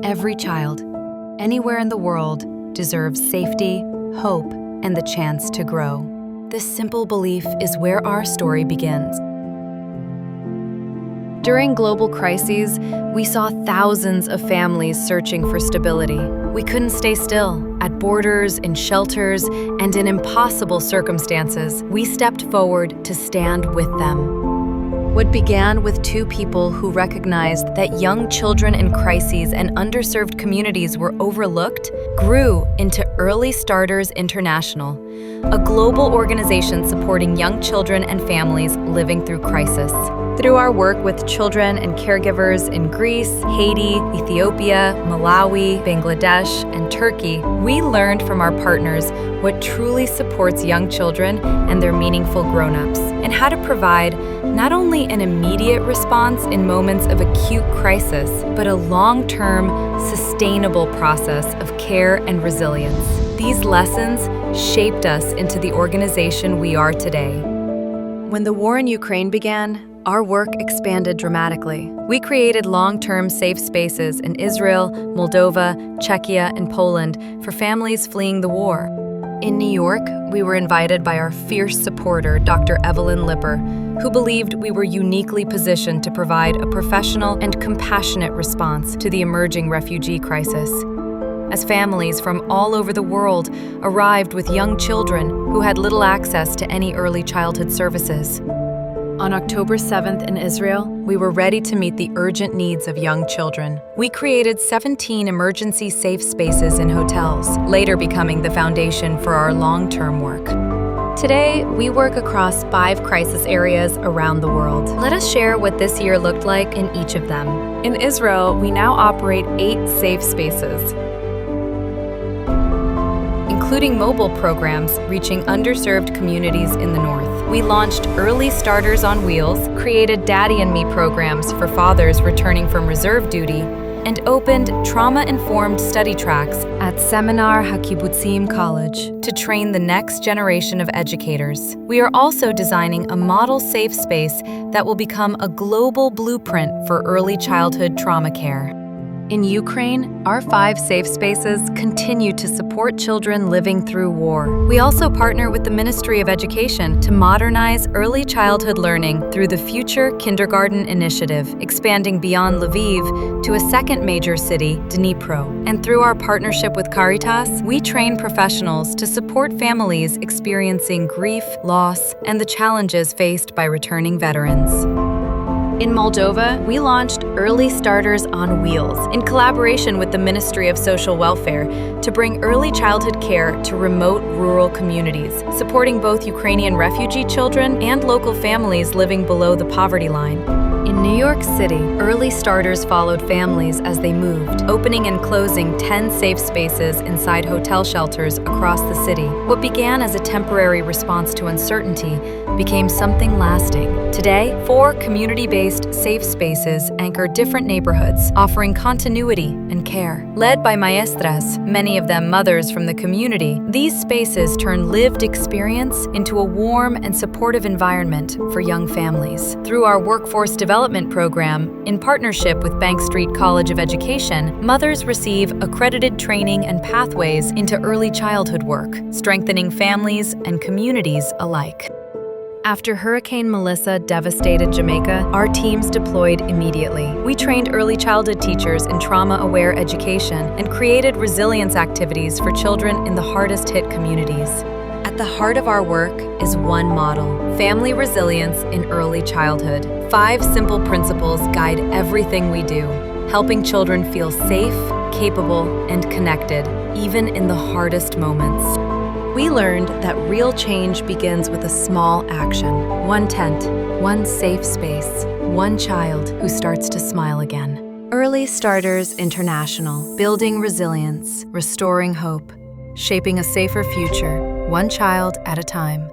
Every child, anywhere in the world, deserves safety, hope, and the chance to grow. This simple belief is where our story begins. During global crises, we saw thousands of families searching for stability. We couldn't stay still. At borders, in shelters, and in impossible circumstances, we stepped forward to stand with them. What began with two people who recognized that young children in crises and underserved communities were overlooked grew into Early Starters International, a global organization supporting young children and families living through crisis. Through our work with children and caregivers in Greece, Haiti, Ethiopia, Malawi, Bangladesh, and Turkey, we learned from our partners what truly supports young children and their meaningful grown-ups, and how to provide not only an immediate response in moments of acute crisis, but a long-term, sustainable process of care and resilience. These lessons shaped us into the organization we are today. When the war in Ukraine began, our work expanded dramatically. We created long-term safe spaces in Israel, Moldova, Czechia, and Poland for families fleeing the war. In New York, we were invited by our fierce supporter, Dr. Evelyn Lipper, who believed we were uniquely positioned to provide a professional and compassionate response to the emerging refugee crisis. As families from all over the world arrived with young children who had little access to any early childhood services. On October 7th in Israel, we were ready to meet the urgent needs of young children. We created 17 emergency safe spaces in hotels, later becoming the foundation for our long-term work. Today, we work across 5 crisis areas around the world. Let us share what this year looked like in each of them. In Israel, we now operate 8 safe spaces, including mobile programs reaching underserved communities in the north. We launched Early Starters on Wheels, created Daddy and Me programs for fathers returning from reserve duty, and opened trauma-informed study tracks at Seminar HaKibbutzim College to train the next generation of educators. We are also designing a model safe space that will become a global blueprint for early childhood trauma care. In Ukraine, our 5 safe spaces continue to support children living through war. We also partner with the Ministry of Education to modernize early childhood learning through the Future Kindergarten Initiative, expanding beyond Lviv to a second major city, Dnipro. And through our partnership with Caritas, we train professionals to support families experiencing grief, loss, and the challenges faced by returning veterans. In Moldova, we launched Early Starters on Wheels in collaboration with the Ministry of Social Welfare to bring early childhood care to remote rural communities, supporting both Ukrainian refugee children and local families living below the poverty line. In New York City, Early Starters followed families as they moved, opening and closing 10 safe spaces inside hotel shelters across the city. What began as a temporary response to uncertainty became something lasting. Today, 4 community-based safe spaces anchor different neighborhoods, offering continuity and care. Led by maestras, many of them mothers from the community, these spaces turn lived experience into a warm and supportive environment for young families. Through our workforce development program, in partnership with Bank Street College of Education, mothers receive accredited training and pathways into early childhood work, strengthening families and communities alike. After Hurricane Melissa devastated Jamaica, our teams deployed immediately. We trained early childhood teachers in trauma-aware education and created resilience activities for children in the hardest-hit communities. At the heart of our work is one model: family resilience in early childhood. 5 simple principles guide everything we do, helping children feel safe, capable, and connected, even in the hardest moments. We learned that real change begins with a small action. 1 tent, 1 safe space, 1 child who starts to smile again. Early Starters International, building resilience, restoring hope, shaping a safer future, 1 child at a time.